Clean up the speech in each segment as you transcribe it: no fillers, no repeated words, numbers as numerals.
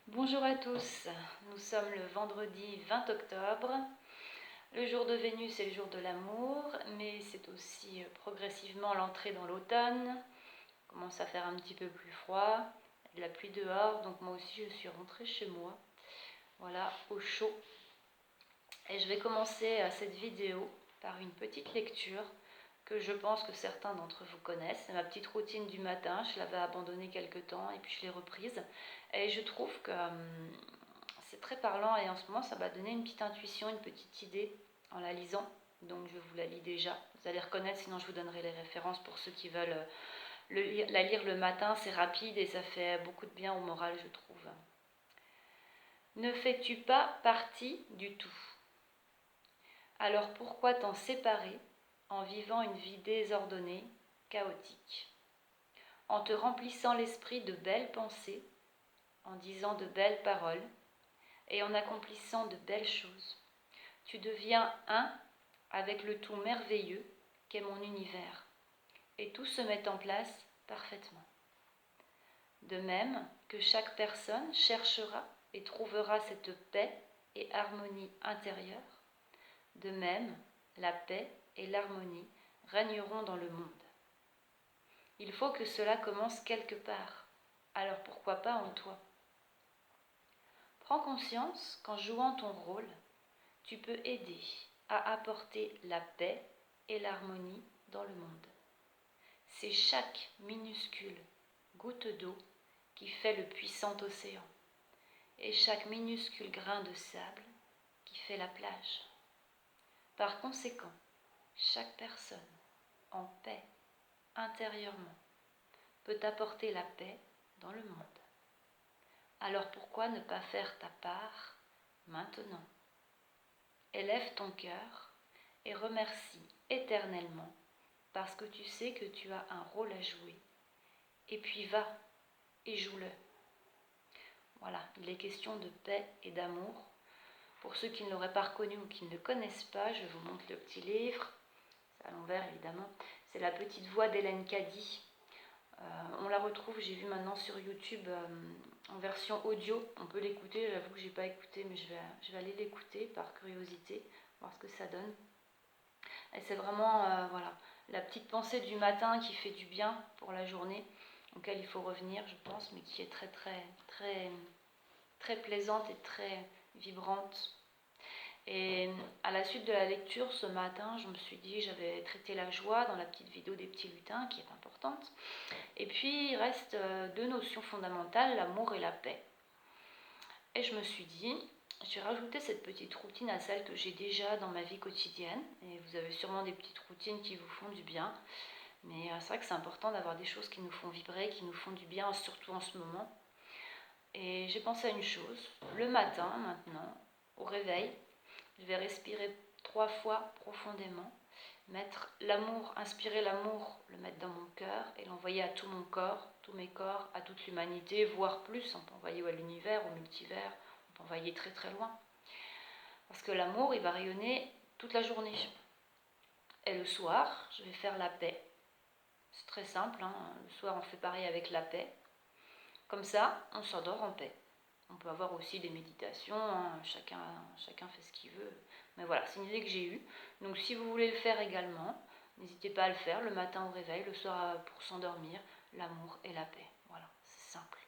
Bonjour à tous, nous sommes le vendredi 20 octobre. Le jour de Vénus est le jour de l'amour, mais c'est aussi progressivement l'entrée dans l'automne. Il commence à faire un petit peu plus froid, il y a de la pluie dehors, donc moi aussi je suis rentrée chez moi. Voilà, au chaud. Et je vais commencer cette vidéo par une petite lecture que je pense que certains d'entre vous connaissent. C'est ma petite routine du matin, je l'avais abandonnée quelque temps et puis je l'ai reprise. Et je trouve que c'est très parlant et en ce moment ça m'a donné une petite intuition, une petite idée en la lisant. Donc je vous la lis déjà. Vous allez reconnaître, sinon je vous donnerai les références pour ceux qui veulent la lire le matin. C'est rapide et ça fait beaucoup de bien au moral, je trouve. Ne fais-tu pas partie du tout? Alors pourquoi t'en séparer en vivant une vie désordonnée, chaotique, en te remplissant l'esprit de belles pensées, en disant de belles paroles et en accomplissant de belles choses? Tu deviens un avec le tout merveilleux qu'est mon univers, et tout se met en place parfaitement. De même que chaque personne cherchera et trouvera cette paix et harmonie intérieure, de même la paix et l'harmonie régneront dans le monde. Il faut que cela commence quelque part, alors pourquoi pas en toi? Prends conscience qu'en jouant ton rôle, tu peux aider à apporter la paix et l'harmonie dans le monde. C'est chaque minuscule goutte d'eau qui fait le puissant océan, et chaque minuscule grain de sable qui fait la plage. Par conséquent, chaque personne en paix intérieurement peut apporter la paix dans le monde. Alors pourquoi ne pas faire ta part maintenant? Élève ton cœur et remercie éternellement parce que tu sais que tu as un rôle à jouer. Et puis va et joue-le. Voilà, il est question de paix et d'amour. Pour ceux qui ne l'auraient pas reconnu ou qui ne le connaissent pas, je vous montre le petit livre. C'est à l'envers évidemment. C'est La petite voix d'Hélène Caddy. On la retrouve, j'ai vu maintenant sur YouTube en version audio. On peut l'écouter, j'avoue que je n'ai pas écouté, mais je vais aller l'écouter par curiosité, voir ce que ça donne. Et c'est vraiment voilà, la petite pensée du matin qui fait du bien pour la journée, auquel il faut revenir, je pense, mais qui est très très très très plaisante et très vibrante. Et à la suite de la lecture ce matin, je me suis dit, j'avais traité la joie dans la petite vidéo des petits lutins, qui est importante. Et puis il reste deux notions fondamentales, l'amour et la paix. Et je me suis dit, j'ai rajouté cette petite routine à celle que j'ai déjà dans ma vie quotidienne. Et vous avez sûrement des petites routines qui vous font du bien. Mais c'est vrai que c'est important d'avoir des choses qui nous font vibrer, qui nous font du bien, surtout en ce moment. Et j'ai pensé à une chose. Le matin, maintenant, au réveil, je vais respirer 3 fois profondément. Mettre l'amour, inspirer l'amour, le mettre dans mon cœur et l'envoyer à tout mon corps, tous mes corps, à toute l'humanité, voire plus. On peut envoyer à l'univers, au multivers, on peut envoyer très très loin. Parce que l'amour, il va rayonner toute la journée. Et le soir, je vais faire la paix. C'est très simple, hein. Le soir on fait pareil avec la paix. Comme ça, on s'endort en paix. On peut avoir aussi des méditations, hein. Chacun fait ce qu'il veut. Mais voilà, c'est une idée que j'ai eue. Donc si vous voulez le faire également, n'hésitez pas à le faire le matin au réveil, le soir pour s'endormir, l'amour et la paix. Voilà, c'est simple.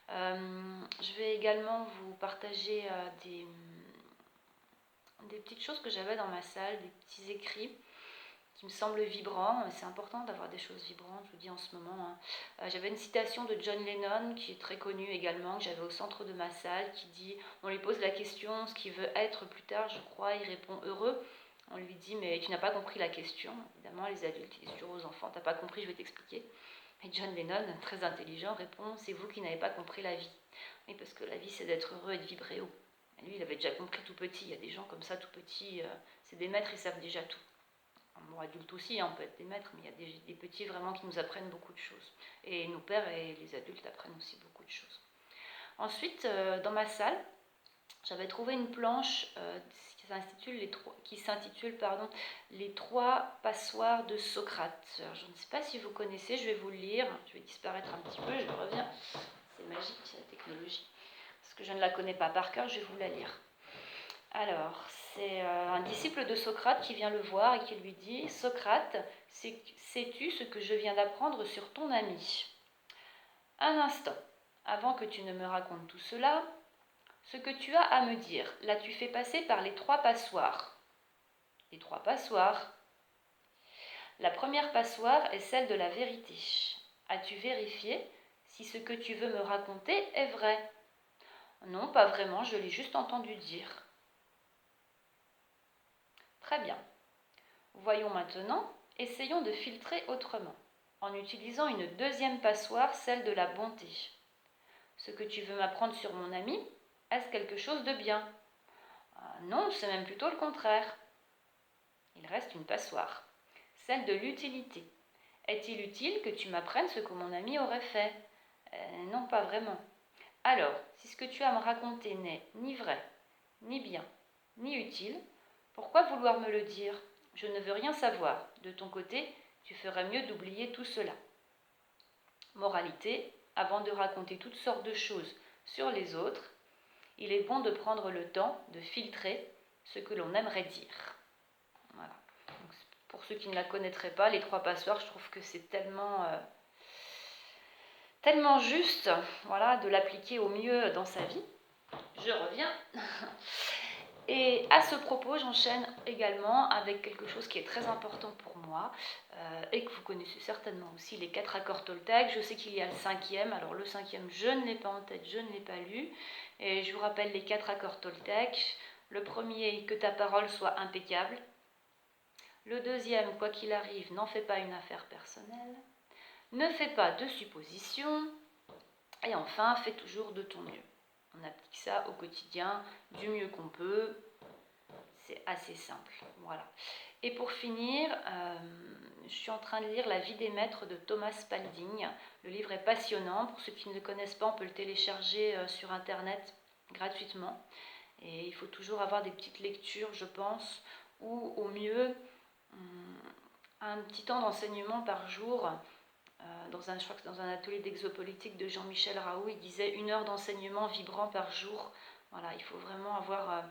Je vais également vous partager des petites choses que j'avais dans ma salle, des petits écrits qui me semblent vibrants. C'est important d'avoir des choses vibrantes, je vous dis en ce moment. J'avais une citation de John Lennon qui est très connue également, que j'avais au centre de ma salle, qui dit, on lui pose la question, ce qu'il veut être plus tard, je crois, il répond heureux. On lui dit, mais tu n'as pas compris la question. Évidemment, les adultes, ils disent toujours aux enfants, t'as pas compris, je vais t'expliquer. Et John Lennon, très intelligent, répond, c'est vous qui n'avez pas compris la vie. Oui, parce que la vie, c'est d'être heureux et de vibrer haut. Et lui, il avait déjà compris tout petit. Il y a des gens comme ça, tout petits, c'est des maîtres, ils savent déjà tout. Bon, adultes aussi, hein, on peut être des maîtres, mais il y a des petits vraiment qui nous apprennent beaucoup de choses. Et nos pères et les adultes apprennent aussi beaucoup de choses. Ensuite, dans ma salle, j'avais trouvé une planche qui s'intitule Les 3 passoires de Socrate. Alors, je ne sais pas si vous connaissez, je vais vous le lire. Je vais disparaître un petit peu, je reviens. C'est magique, la technologie. parce que je ne la connais pas par cœur, je vais vous la lire. Alors, c'est un disciple de Socrate qui vient le voir et qui lui dit « Socrate, sais-tu ce que je viens d'apprendre sur ton ami ?» Un instant, avant que tu ne me racontes tout cela, ce que tu as à me dire, l'as-tu fait passer par les 3 passoires? Les 3 passoires. La première passoire est celle de la vérité. As-tu vérifié si ce que tu veux me raconter est vrai? Non, pas vraiment, je l'ai juste entendu dire. Très bien. Voyons maintenant, essayons de filtrer autrement, en utilisant une deuxième passoire, celle de la bonté. Ce que tu veux m'apprendre sur mon ami, est-ce quelque chose de bien? Non, c'est même plutôt le contraire. Il reste une passoire, celle de l'utilité. Est-il utile que tu m'apprennes ce que mon ami aurait fait? Non, pas vraiment. Alors, si ce que tu as à me raconter n'est ni vrai, ni bien, ni utile, pourquoi vouloir me le dire? Je ne veux rien savoir. De ton côté, tu ferais mieux d'oublier tout cela. Moralité, avant de raconter toutes sortes de choses sur les autres, il est bon de prendre le temps de filtrer ce que l'on aimerait dire. Voilà. Donc, pour ceux qui ne la connaîtraient pas, les 3 passoires, je trouve que c'est tellement juste, voilà, de l'appliquer au mieux dans sa vie. Je reviens. Et à ce propos, j'enchaîne également avec quelque chose qui est très important pour moi et que vous connaissez certainement aussi, les 4 accords Toltec. Je sais qu'il y a le 5e, alors le 5e, je ne l'ai pas en tête, je ne l'ai pas lu. Et je vous rappelle les 4 accords Toltec. Le premier, que ta parole soit impeccable. Le deuxième, quoi qu'il arrive, n'en fais pas une affaire personnelle. Ne fais pas de suppositions. Et enfin, fais toujours de ton mieux. On applique ça au quotidien, du mieux qu'on peut. C'est assez simple, voilà. Et pour finir, je suis en train de lire La vie des maîtres de Thomas Spalding. Le livre est passionnant. Pour ceux qui ne le connaissent pas, on peut le télécharger sur Internet gratuitement. Et il faut toujours avoir des petites lectures, je pense, ou au mieux, un petit temps d'enseignement par jour. Je crois que dans un atelier d'exopolitique de Jean-Michel Raoult, il disait 1 heure d'enseignement vibrant par jour. Voilà, il faut vraiment avoir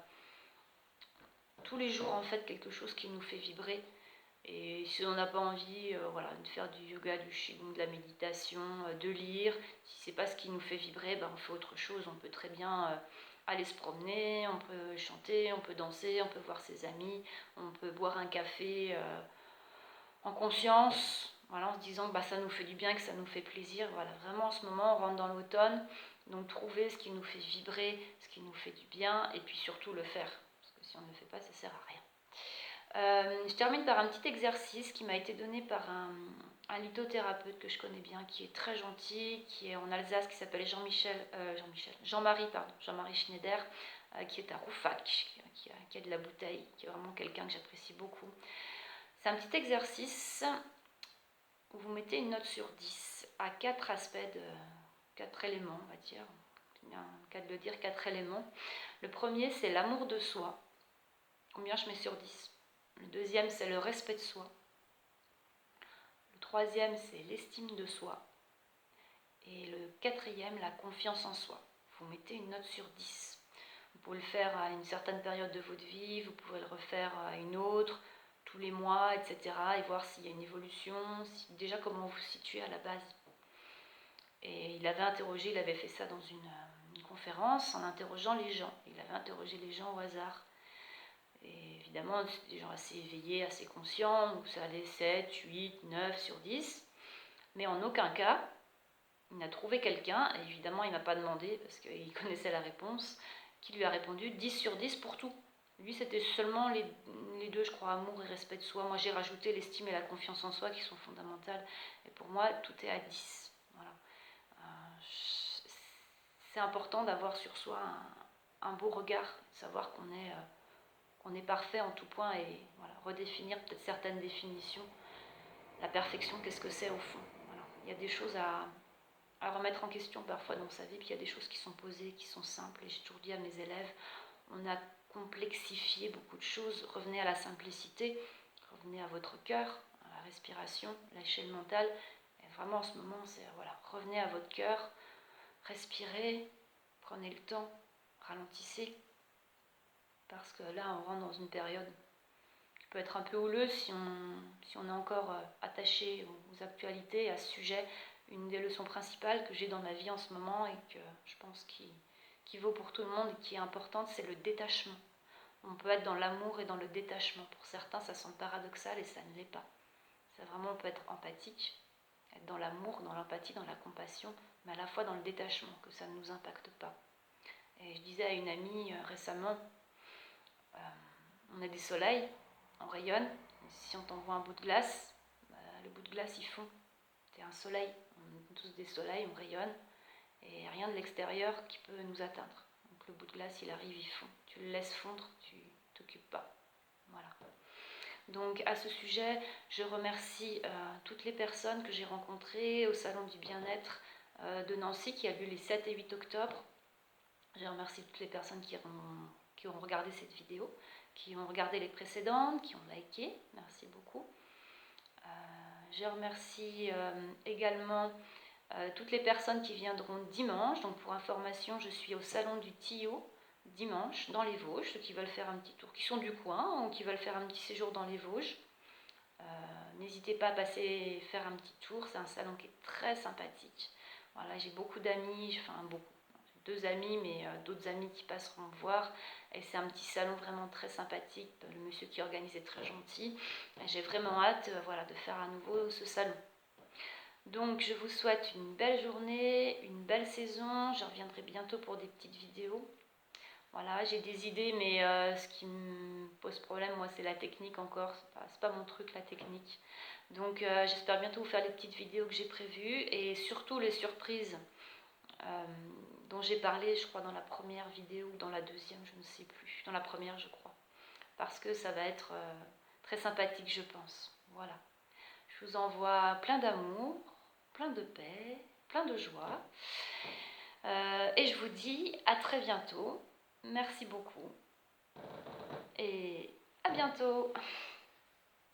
tous les jours en fait quelque chose qui nous fait vibrer. Et si on n'a pas envie voilà, de faire du yoga, du qigong, de la méditation, de lire, si c'est pas ce qui nous fait vibrer, ben on fait autre chose. On peut très bien aller se promener, on peut chanter, on peut danser, on peut voir ses amis, on peut boire un café en conscience, voilà, en se disant que bah, ça nous fait du bien, que ça nous fait plaisir. Voilà, vraiment en ce moment on rentre dans l'automne, donc trouver ce qui nous fait vibrer, ce qui nous fait du bien, et puis surtout le faire. Parce que si on ne le fait pas, ça ne sert à rien. Je termine par un petit exercice qui m'a été donné par un lithothérapeute que je connais bien, qui est très gentil, qui est en Alsace, qui s'appelle Jean-Marie Schneider, qui est à Rouffach, qui a de la bouteille, qui est vraiment quelqu'un que j'apprécie beaucoup. C'est un petit exercice où vous mettez une note sur 10 à 4 aspects, 4 éléments, on va dire. Il y a un cas de le dire, 4 éléments. Le premier, c'est l'amour de soi. Combien je mets sur 10? Le deuxième, c'est le respect de soi. Le troisième, c'est l'estime de soi. Et le quatrième, la confiance en soi. Vous mettez une note sur 10. Vous pouvez le faire à une certaine période de votre vie, vous pouvez le refaire à une autre, tous les mois, etc. Et voir s'il y a une évolution, déjà comment vous vous situez à la base. Et il avait fait ça dans une conférence en interrogeant les gens. Il avait interrogé les gens au hasard. Et évidemment, c'est des gens assez éveillés, assez conscients, où ça allait 7, 8, 9 sur 10. Mais en aucun cas, il n'a trouvé quelqu'un, et évidemment, il ne m'a pas demandé, parce qu'il connaissait la réponse, qui lui a répondu 10 sur 10 pour tout. Lui, c'était seulement les deux, je crois, amour et respect de soi. Moi, j'ai rajouté l'estime et la confiance en soi, qui sont fondamentales. Et pour moi, tout est à 10. Voilà. C'est important d'avoir sur soi un beau regard, de savoir qu'on est parfait en tout point, et voilà, redéfinir peut-être certaines définitions. La perfection, qu'est-ce que c'est au fond? Voilà. Il y a des choses à remettre en question parfois dans sa vie, puis il y a des choses qui sont posées, qui sont simples, et j'ai toujours dit à mes élèves, on a complexifié beaucoup de choses, revenez à la simplicité, revenez à votre cœur, à la respiration, l'échelle mentale, et vraiment en ce moment, c'est voilà, revenez à votre cœur, respirez, Prenez le temps, ralentissez, parce que là, on rentre dans une période qui peut être un peu houleuse si on est encore attaché aux actualités, à ce sujet. Une des leçons principales que j'ai dans ma vie en ce moment et que je pense qui vaut pour tout le monde et qui est importante, c'est le détachement. On peut être dans l'amour et dans le détachement. Pour certains, ça semble paradoxal et ça ne l'est pas. Ça vraiment, on peut être empathique, être dans l'amour, dans l'empathie, dans la compassion, mais à la fois dans le détachement, que ça ne nous impacte pas. Et je disais à une amie récemment, on a des soleils, on rayonne. Si on t'envoie un bout de glace, le bout de glace il fond. C'est un soleil, on est tous des soleils, on rayonne, et rien de l'extérieur qui peut nous atteindre. Donc le bout de glace il arrive, il fond. Tu le laisses fondre, tu t'occupes pas. Voilà. Donc à ce sujet, je remercie toutes les personnes que j'ai rencontrées au Salon du Bien-être de Nancy qui a lieu les 7 et 8 octobre. Je remercie toutes les personnes qui ont regardé cette vidéo, qui ont regardé les précédentes, qui ont liké. Merci beaucoup. Je remercie également toutes les personnes qui viendront dimanche. Donc pour information, je suis au Salon du Tillot dimanche dans les Vosges, ceux qui veulent faire un petit tour, qui sont du coin ou qui veulent faire un petit séjour dans les Vosges. N'hésitez pas à passer faire un petit tour, c'est un salon qui est très sympathique. Voilà, j'ai beaucoup d'amis, enfin beaucoup, 2 amis, mais d'autres amis qui passeront me voir. Et c'est un petit salon vraiment très sympathique. Le monsieur qui organise est très gentil. Et j'ai vraiment hâte voilà, de faire à nouveau ce salon. Donc je vous souhaite une belle journée, une belle saison. Je reviendrai bientôt pour des petites vidéos. Voilà, j'ai des idées, mais ce qui me pose problème, moi, c'est la technique encore. C'est pas mon truc, la technique. Donc j'espère bientôt vous faire les petites vidéos que j'ai prévues et surtout les surprises dont j'ai parlé, je crois, dans la première vidéo ou dans la deuxième, je ne sais plus. Dans la première, je crois. Parce que ça va être très sympathique, je pense. Voilà. Je vous envoie plein d'amour, plein de paix, plein de joie. Et je vous dis à très bientôt. Merci beaucoup. Et à bientôt.